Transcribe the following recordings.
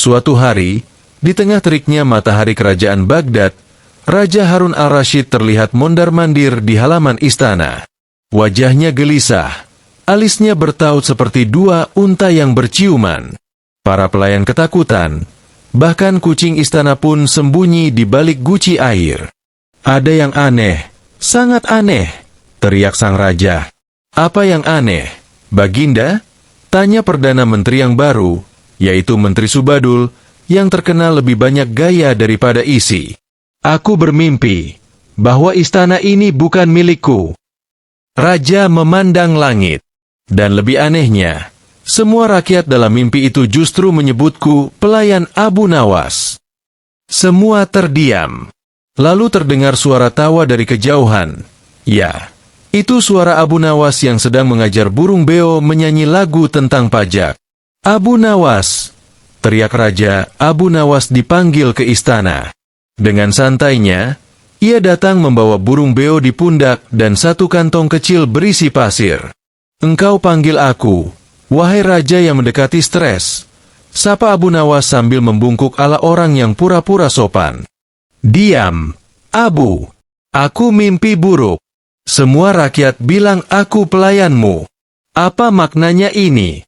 Suatu hari, di tengah teriknya matahari kerajaan Baghdad, Raja Harun al-Rashid terlihat mondar-mandir di halaman istana. Wajahnya gelisah, alisnya bertaut seperti dua unta yang berciuman. Para pelayan ketakutan, bahkan kucing istana pun sembunyi di balik guci air. "Ada yang aneh, sangat aneh," teriak sang raja. "Apa yang aneh, Baginda?" tanya Perdana Menteri yang baru, yaitu Menteri Subadul, yang terkenal lebih banyak gaya daripada isi. "Aku bermimpi bahwa istana ini bukan milikku." Raja memandang langit. Dan lebih anehnya, semua rakyat dalam mimpi itu justru menyebutku pelayan Abu Nawas. Semua terdiam. Lalu terdengar suara tawa dari kejauhan. Ya, itu suara Abu Nawas yang sedang mengajar burung beo menyanyi lagu tentang pajak. "Abu Nawas!" teriak raja. Abu Nawas dipanggil ke istana. Dengan santainya, ia datang membawa burung beo di pundak dan satu kantong kecil berisi pasir. "Engkau panggil aku, wahai raja yang mendekati stres," sapa Abu Nawas sambil membungkuk ala orang yang pura-pura sopan. "Diam, Abu. Aku mimpi buruk. Semua rakyat bilang aku pelayanmu. Apa maknanya ini?"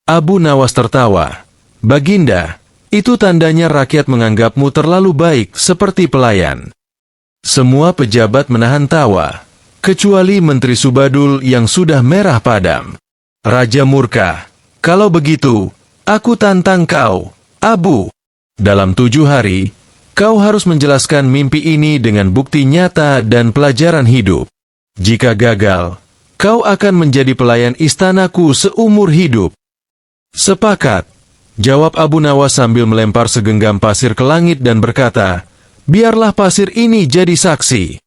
Abu Nawas tertawa. "Baginda, itu tandanya rakyat menganggapmu terlalu baik seperti pelayan." Semua pejabat menahan tawa, kecuali Menteri Subadul yang sudah merah padam. Raja murka. "Kalau begitu, aku tantang kau, Abu. Dalam 7 hari, kau harus menjelaskan mimpi ini dengan bukti nyata dan pelajaran hidup. Jika gagal, kau akan menjadi pelayan istanaku seumur hidup." "Sepakat," jawab Abu Nawas sambil melempar segenggam pasir ke langit dan berkata, "Biarlah pasir ini jadi saksi."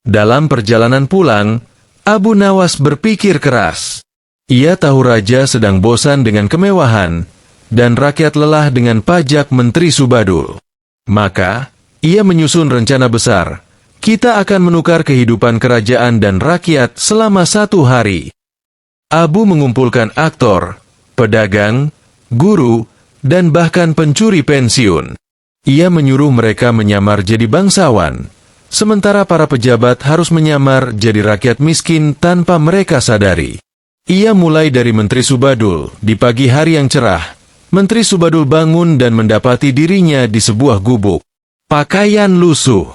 Dalam perjalanan pulang, Abu Nawas berpikir keras. Ia tahu raja sedang bosan dengan kemewahan, dan rakyat lelah dengan pajak Menteri Subadul. Maka, ia menyusun rencana besar. Kita akan menukar kehidupan kerajaan dan rakyat selama 1 hari. Abu mengumpulkan aktor, pedagang, guru, dan bahkan pencuri pensiun. Ia menyuruh mereka menyamar jadi bangsawan, sementara para pejabat harus menyamar jadi rakyat miskin tanpa mereka sadari. Ia mulai dari Menteri Subadul. Di pagi hari yang cerah, Menteri Subadul bangun dan mendapati dirinya di sebuah gubuk. Pakaian lusuh,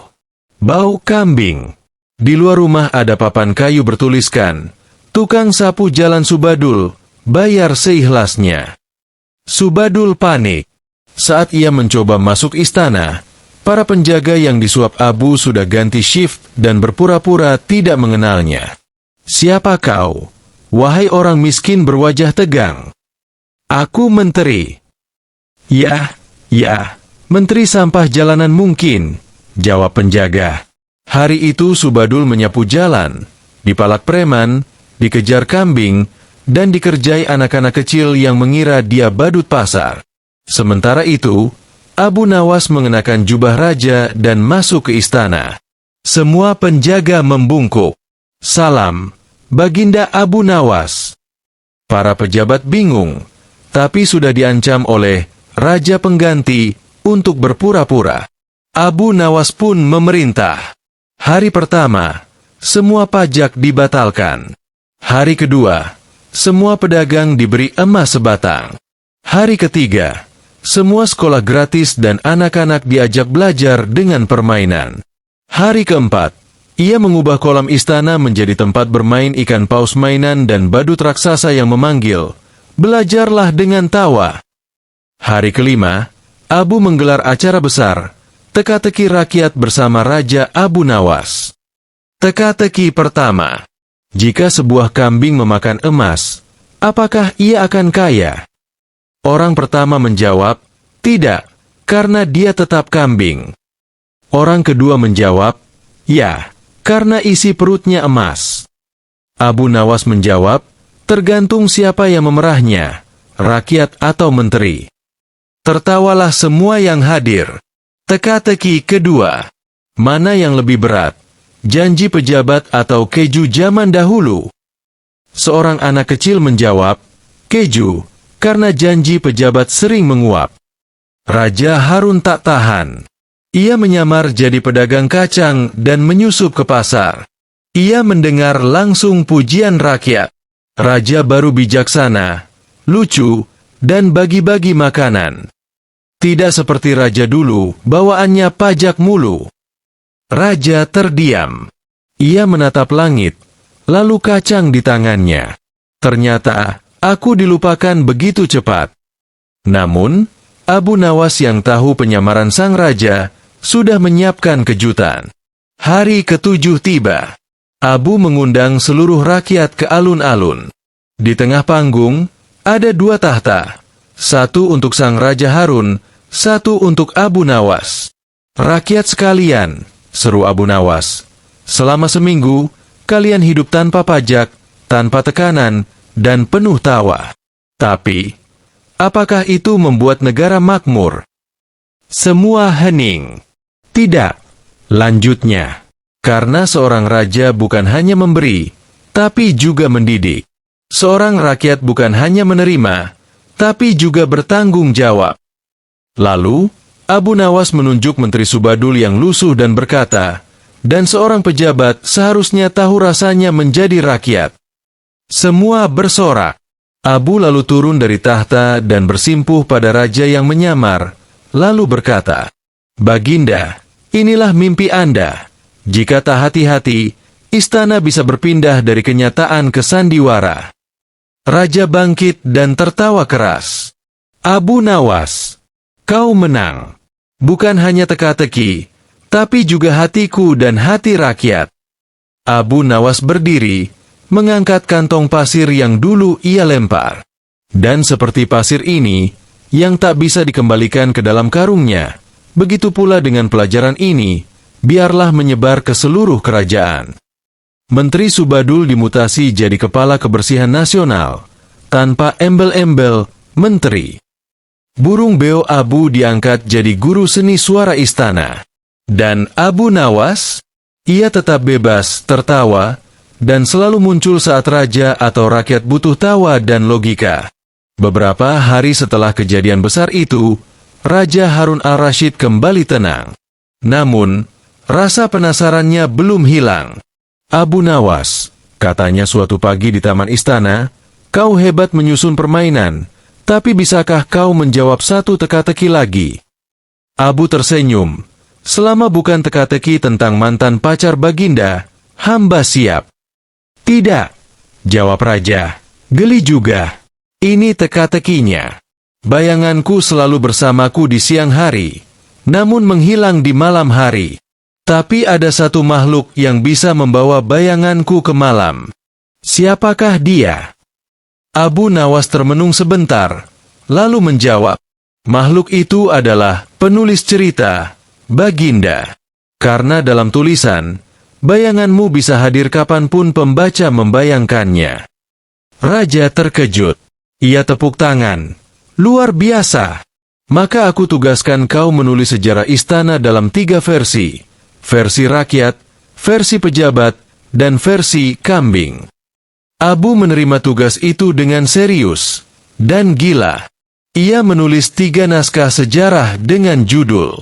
bau kambing. Di luar rumah ada papan kayu bertuliskan, "Tukang sapu jalan Subadul, bayar seikhlasnya." Subadul panik. Saat ia mencoba masuk istana, para penjaga yang disuap Abu sudah ganti shift dan berpura-pura tidak mengenalnya. "Siapa kau, wahai orang miskin berwajah tegang?" "Aku menteri." Ya, menteri sampah jalanan mungkin," jawab penjaga. Hari itu Subadul menyapu jalan, dipalak preman, dikejar kambing, dan dikerjai anak-anak kecil yang mengira dia badut pasar. Sementara itu, Abu Nawas mengenakan jubah raja dan masuk ke istana. Semua penjaga membungkuk. "Salam, Baginda Abu Nawas." Para pejabat bingung, tapi sudah diancam oleh raja pengganti untuk berpura-pura. Abu Nawas pun memerintah. Hari pertama, semua pajak dibatalkan. Hari kedua, semua pedagang diberi emas sebatang. Hari ketiga, semua sekolah gratis dan anak-anak diajak belajar dengan permainan. Hari keempat, ia mengubah kolam istana menjadi tempat bermain ikan paus mainan dan badut raksasa yang memanggil, "Belajarlah dengan tawa." Hari kelima, Abu menggelar acara besar, teka-teki rakyat bersama Raja Abu Nawas. Teka-teki pertama, jika sebuah kambing memakan emas, apakah ia akan kaya? Orang pertama menjawab, "Tidak, karena dia tetap kambing." Orang kedua menjawab, "Ya, karena isi perutnya emas." Abu Nawas menjawab, "Tergantung siapa yang memerahnya, rakyat atau menteri." Tertawalah semua yang hadir. Teka-teki kedua, mana yang lebih berat, janji pejabat atau keju zaman dahulu? Seorang anak kecil menjawab, "Keju, karena janji pejabat sering menguap." Raja Harun tak tahan. Ia menyamar jadi pedagang kacang dan menyusup ke pasar. Ia mendengar langsung pujian rakyat. Raja baru bijaksana, lucu, dan bagi-bagi makanan. Tidak seperti raja dulu, bawaannya pajak mulu. Raja terdiam. Ia menatap langit, lalu kacang di tangannya. Ternyata, aku dilupakan begitu cepat. Namun, Abu Nawas yang tahu penyamaran sang raja, sudah menyiapkan kejutan. Hari ke-7 tiba. Abu mengundang seluruh rakyat ke alun-alun. Di tengah panggung, ada 2 tahta. Satu untuk sang Raja Harun, satu untuk Abu Nawas. Rakyat sekalian, seru Abu Nawas. Selama seminggu, kalian hidup tanpa pajak, tanpa tekanan, dan penuh tawa. Tapi, apakah itu membuat negara makmur? Semua hening. Tidak. Lanjutnya, karena seorang raja bukan hanya memberi, tapi juga mendidik. Seorang rakyat bukan hanya menerima, tapi juga bertanggung jawab. Lalu, Abu Nawas menunjuk Menteri Subadul yang lusuh dan berkata, dan seorang pejabat seharusnya tahu rasanya menjadi rakyat. Semua bersorak. Abu lalu turun dari tahta dan bersimpuh pada raja yang menyamar, lalu berkata, Baginda, inilah mimpi Anda. Jika tak hati-hati, istana bisa berpindah dari kenyataan ke sandiwara. Raja bangkit dan tertawa keras. Abu Nawas, kau menang. Bukan hanya teka-teki, tapi juga hatiku dan hati rakyat. Abu Nawas berdiri, mengangkat kantong pasir yang dulu ia lempar. Dan seperti pasir ini, yang tak bisa dikembalikan ke dalam karungnya, begitu pula dengan pelajaran ini, biarlah menyebar ke seluruh kerajaan. Menteri Subadul dimutasi jadi Kepala Kebersihan Nasional, tanpa embel-embel, menteri. Burung beo Abu diangkat jadi guru seni suara istana. Dan Abu Nawas, ia tetap bebas, tertawa, dan selalu muncul saat raja atau rakyat butuh tawa dan logika. Beberapa hari setelah kejadian besar itu, Raja Harun al-Rashid kembali tenang. Namun, rasa penasarannya belum hilang. Abu Nawas, katanya suatu pagi di taman istana, kau hebat menyusun permainan, tapi bisakah kau menjawab satu teka-teki lagi? Abu tersenyum. Selama bukan teka-teki tentang mantan pacar Baginda, hamba siap. Tidak, jawab raja. Geli juga. Ini teka-tekinya. Bayanganku selalu bersamaku di siang hari, namun menghilang di malam hari. Tapi ada satu makhluk yang bisa membawa bayanganku ke malam. Siapakah dia? Abu Nawas termenung sebentar, lalu menjawab, makhluk itu adalah penulis cerita, Baginda. Karena dalam tulisan, bayanganmu bisa hadir kapanpun pembaca membayangkannya. Raja terkejut. Ia tepuk tangan. Luar biasa. Maka aku tugaskan kau menulis sejarah istana dalam 3 versi. Versi rakyat, versi pejabat, dan versi kambing. Abu menerima tugas itu dengan serius dan gila. Ia menulis 3 naskah sejarah dengan judul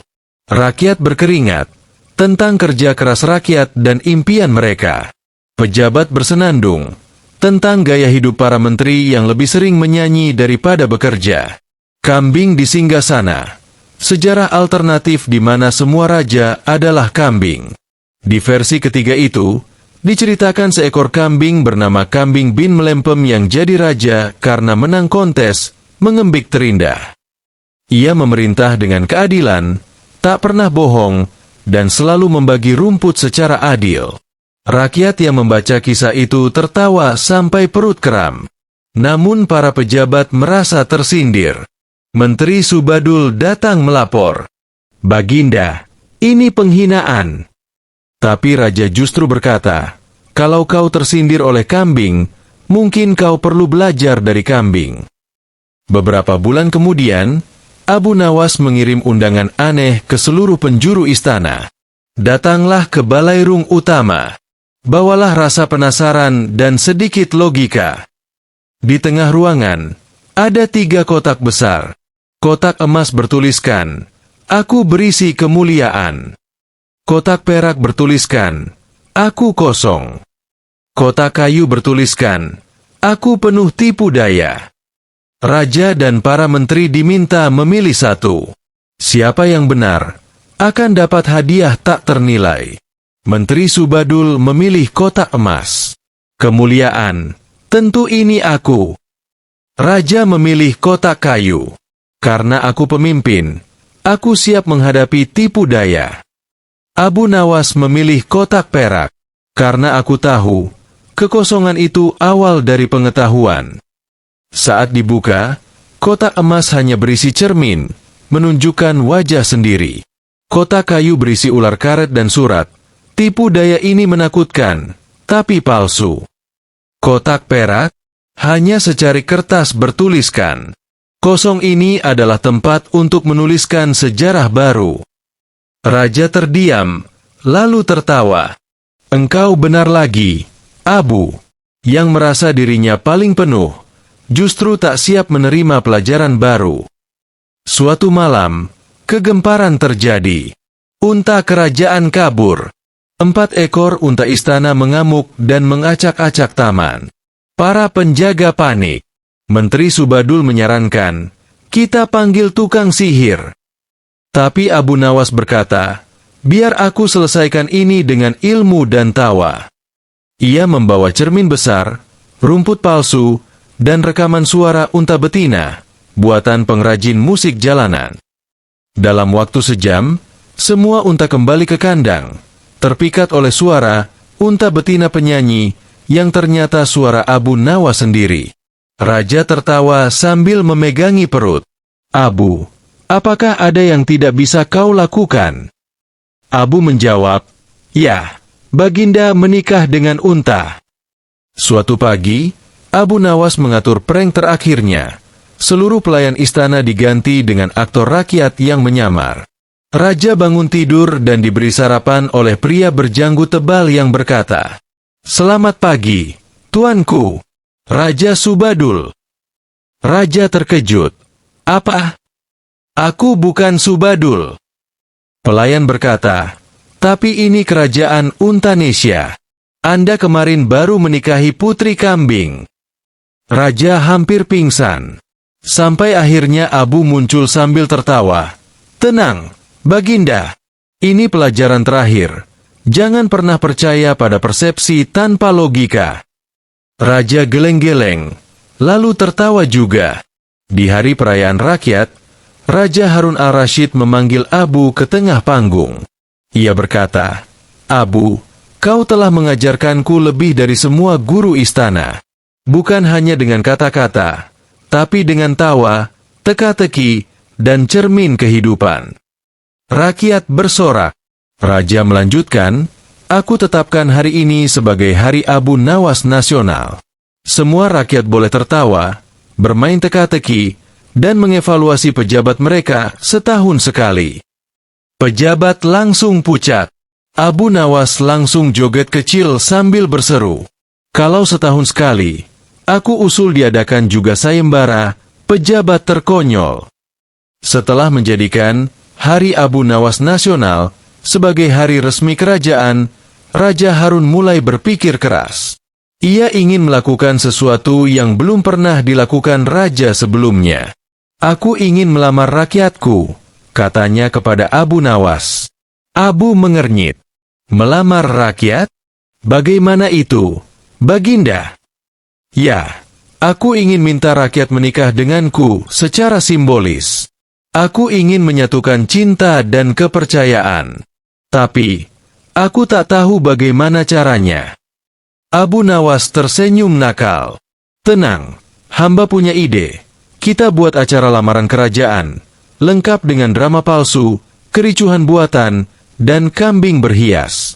Rakyat Berkeringat, tentang kerja keras rakyat dan impian mereka. Pejabat Bersenandung, tentang gaya hidup para menteri yang lebih sering menyanyi daripada bekerja. Kambing di Singgasana, sejarah alternatif di mana semua raja adalah kambing. Di versi ketiga itu, diceritakan seekor kambing bernama Kambing bin Melempem yang jadi raja karena menang kontes, mengembik terindah. Ia memerintah dengan keadilan, tak pernah bohong, dan selalu membagi rumput secara adil. Rakyat yang membaca kisah itu tertawa sampai perut kram. Namun para pejabat merasa tersindir. Menteri Subadul datang melapor. Baginda, ini penghinaan. Tapi raja justru berkata, kalau kau tersindir oleh kambing, mungkin kau perlu belajar dari kambing. Beberapa bulan kemudian, Abu Nawas mengirim undangan aneh ke seluruh penjuru istana. Datanglah ke Balairung Utama. Bawalah rasa penasaran dan sedikit logika. Di tengah ruangan, ada 3 kotak besar. Kotak emas bertuliskan, "Aku berisi kemuliaan." Kotak perak bertuliskan, "Aku kosong." Kotak kayu bertuliskan, "Aku penuh tipu daya." Raja dan para menteri diminta memilih satu. Siapa yang benar akan dapat hadiah tak ternilai. Menteri Subadul memilih kotak emas. Kemuliaan, tentu ini aku. Raja memilih kotak kayu. Karena aku pemimpin, aku siap menghadapi tipu daya. Abu Nawas memilih kotak perak. Karena aku tahu, kekosongan itu awal dari pengetahuan. Saat dibuka, kotak emas hanya berisi cermin, menunjukkan wajah sendiri. Kotak kayu berisi ular karet dan surat. Tipu daya ini menakutkan, tapi palsu. Kotak perak, hanya secari kertas bertuliskan. Kosong ini adalah tempat untuk menuliskan sejarah baru. Raja terdiam, lalu tertawa. Engkau benar lagi, Abu, yang merasa dirinya paling penuh, justru tak siap menerima pelajaran baru. Suatu malam, kegemparan terjadi. Unta kerajaan kabur. 4 ekor unta istana mengamuk dan mengacak-acak taman. Para penjaga panik. Menteri Subadul menyarankan, "Kita panggil tukang sihir." Tapi Abu Nawas berkata, "Biar aku selesaikan ini dengan ilmu dan tawa." Ia membawa cermin besar, rumput palsu, dan rekaman suara unta betina, buatan pengrajin musik jalanan. Dalam waktu sejam, semua unta kembali ke kandang, terpikat oleh suara unta betina penyanyi yang ternyata suara Abu Nawas sendiri. Raja tertawa sambil memegangi perut. "Abu, apakah ada yang tidak bisa kau lakukan?" Abu menjawab, "Ya, Baginda menikah dengan unta." Suatu pagi, Abu Nawas mengatur prank terakhirnya. Seluruh pelayan istana diganti dengan aktor rakyat yang menyamar. Raja bangun tidur dan diberi sarapan oleh pria berjanggut tebal yang berkata, "Selamat pagi, tuanku, Raja Subadul." Raja terkejut. "Apa? Aku bukan Subadul." Pelayan berkata, "Tapi ini kerajaan Untanesia. Anda kemarin baru menikahi putri kambing." Raja hampir pingsan. Sampai akhirnya Abu muncul sambil tertawa. "Tenang, Baginda. Ini pelajaran terakhir. Jangan pernah percaya pada persepsi tanpa logika." Raja geleng-geleng, lalu tertawa juga. Di hari perayaan rakyat, Raja Harun al-Rashid memanggil Abu ke tengah panggung. Ia berkata, "Abu, kau telah mengajarkanku lebih dari semua guru istana. Bukan hanya dengan kata-kata, tapi dengan tawa, teka-teki, dan cermin kehidupan." Rakyat bersorak. Raja melanjutkan, "Aku tetapkan hari ini sebagai Hari Abu Nawas Nasional. Semua rakyat boleh tertawa, bermain teka-teki, dan mengevaluasi pejabat mereka setahun sekali." Pejabat langsung pucat. Abu Nawas langsung joget kecil sambil berseru, "Kalau setahun sekali, aku usul diadakan juga sayembara pejabat terkonyol." Setelah menjadikan Hari Abu Nawas Nasional sebagai hari resmi kerajaan, Raja Harun mulai berpikir keras. Ia ingin melakukan sesuatu yang belum pernah dilakukan raja sebelumnya. "Aku ingin melamar rakyatku," katanya kepada Abu Nawas. Abu mengernyit. "Melamar rakyat? Bagaimana itu, Baginda?" "Ya, aku ingin minta rakyat menikah denganku secara simbolis. Aku ingin menyatukan cinta dan kepercayaan. Tapi, aku tak tahu bagaimana caranya." Abu Nawas tersenyum nakal. "Tenang, hamba punya ide. Kita buat acara lamaran kerajaan, lengkap dengan drama palsu, kericuhan buatan, dan kambing berhias."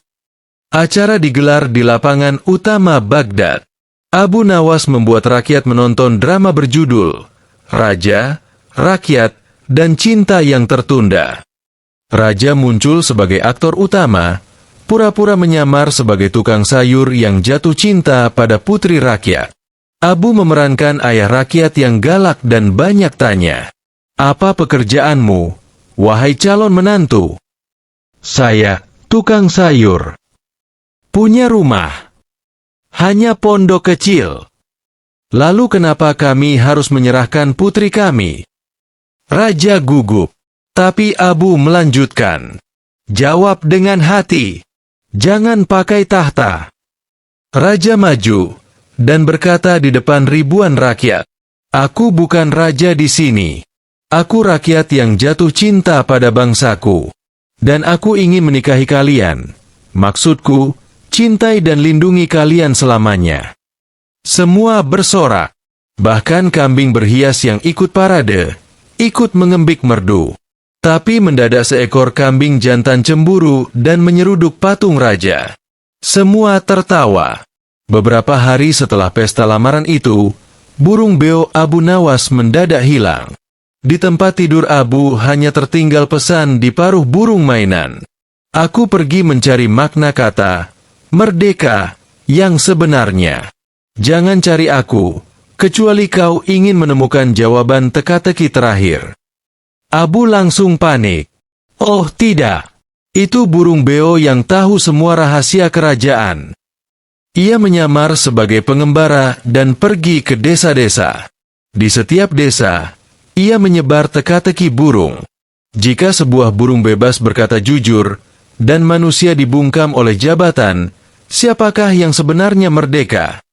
Acara digelar di lapangan utama Baghdad. Abu Nawas membuat rakyat menonton drama berjudul Raja, Rakyat, dan Cinta yang Tertunda. Raja muncul sebagai aktor utama, pura-pura menyamar sebagai tukang sayur yang jatuh cinta pada putri rakyat. Abu memerankan ayah rakyat yang galak dan banyak tanya. Apa pekerjaanmu, wahai calon menantu? Saya, tukang sayur. Punya rumah. Hanya pondok kecil. Lalu kenapa kami harus menyerahkan putri kami? Raja gugup. Tapi Abu melanjutkan. Jawab dengan hati. Jangan pakai tahta. Raja maju dan berkata di depan ribuan rakyat. Aku bukan raja di sini. Aku rakyat yang jatuh cinta pada bangsaku. Dan aku ingin menikahi kalian. Maksudku, cintai dan lindungi kalian selamanya. Semua bersorak. Bahkan kambing berhias yang ikut parade, ikut mengembik merdu. Tapi mendadak seekor kambing jantan cemburu dan menyeruduk patung raja. Semua tertawa. Beberapa hari setelah pesta lamaran itu, burung beo Abu Nawas mendadak hilang. Di tempat tidur Abu hanya tertinggal pesan di paruh burung mainan. Aku pergi mencari makna kata merdeka yang sebenarnya. Jangan cari aku, kecuali kau ingin menemukan jawaban teka-teki terakhir. Abu langsung panik. Oh tidak, itu burung beo yang tahu semua rahasia kerajaan. Ia menyamar sebagai pengembara dan pergi ke desa-desa. Di setiap desa, ia menyebar teka-teki burung. Jika sebuah burung bebas berkata jujur, dan manusia dibungkam oleh jabatan, siapakah yang sebenarnya merdeka?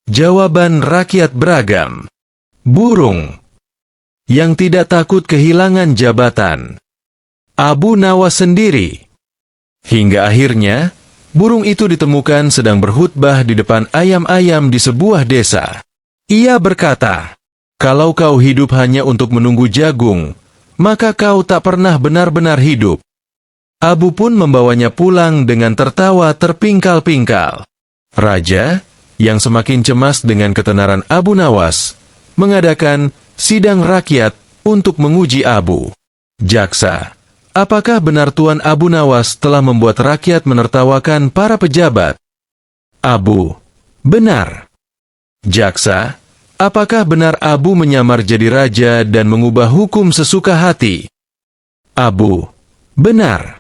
Jawaban rakyat beragam. Burung yang tidak takut kehilangan jabatan. Abu Nawas sendiri. Hingga akhirnya, burung itu ditemukan sedang berkhutbah di depan ayam-ayam di sebuah desa. Ia berkata, kalau kau hidup hanya untuk menunggu jagung, maka kau tak pernah benar-benar hidup. Abu pun membawanya pulang dengan tertawa terpingkal-pingkal. Raja, yang semakin cemas dengan ketenaran Abu Nawas, mengadakan sidang rakyat untuk menguji Abu. Jaksa, apakah benar Tuan Abu Nawas telah membuat rakyat menertawakan para pejabat? Abu, benar. Jaksa, apakah benar Abu menyamar jadi raja dan mengubah hukum sesuka hati? Abu, benar.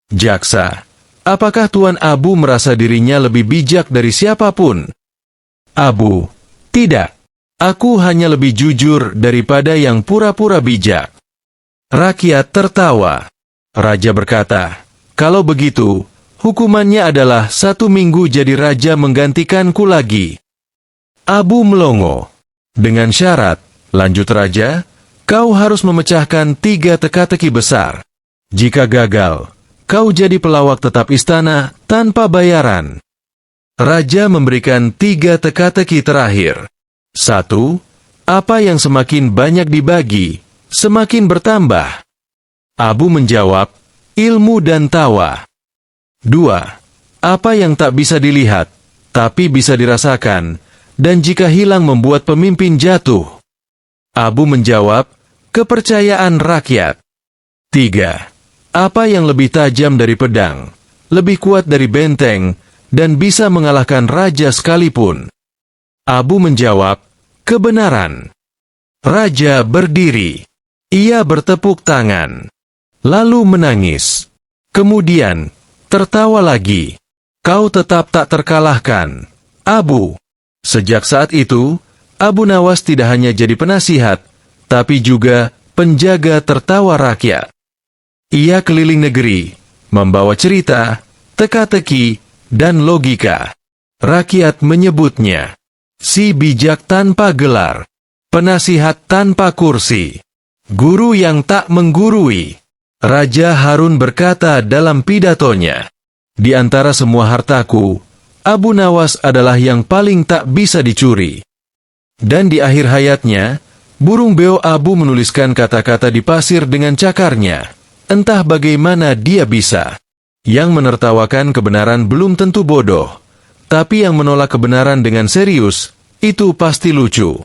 Jaksa, apakah Tuan Abu merasa dirinya lebih bijak dari siapapun? Abu, tidak. Aku hanya lebih jujur daripada yang pura-pura bijak. Rakyat tertawa. Raja berkata, kalau begitu, hukumannya adalah 1 minggu jadi raja menggantikanku lagi. Abu melongo. Dengan syarat, lanjut raja, kau harus memecahkan 3 teka-teki besar. Jika gagal, kau jadi pelawak tetap istana tanpa bayaran. Raja memberikan 3 teka-teki terakhir. 1. Apa yang semakin banyak dibagi, semakin bertambah? Abu menjawab, ilmu dan tawa. 2. Apa yang tak bisa dilihat, tapi bisa dirasakan, dan jika hilang membuat pemimpin jatuh? Abu menjawab, kepercayaan rakyat. 3. Apa yang lebih tajam dari pedang, lebih kuat dari benteng, dan bisa mengalahkan raja sekalipun? Abu menjawab, kebenaran. Raja berdiri. Ia bertepuk tangan. Lalu menangis. Kemudian, tertawa lagi. Kau tetap tak terkalahkan, Abu. Sejak saat itu, Abu Nawas tidak hanya jadi penasihat, tapi juga penjaga tertawa rakyat. Ia keliling negeri, membawa cerita, teka-teki, dan logika. Rakyat menyebutnya si bijak tanpa gelar, penasihat tanpa kursi, guru yang tak menggurui. Raja Harun berkata dalam pidatonya, di antara semua hartaku, Abu Nawas adalah yang paling tak bisa dicuri. Dan di akhir hayatnya, burung beo Abu menuliskan kata-kata di pasir dengan cakarnya. Entah bagaimana dia bisa. Yang menertawakan kebenaran belum tentu bodoh. Tapi yang menolak kebenaran dengan serius, itu pasti lucu.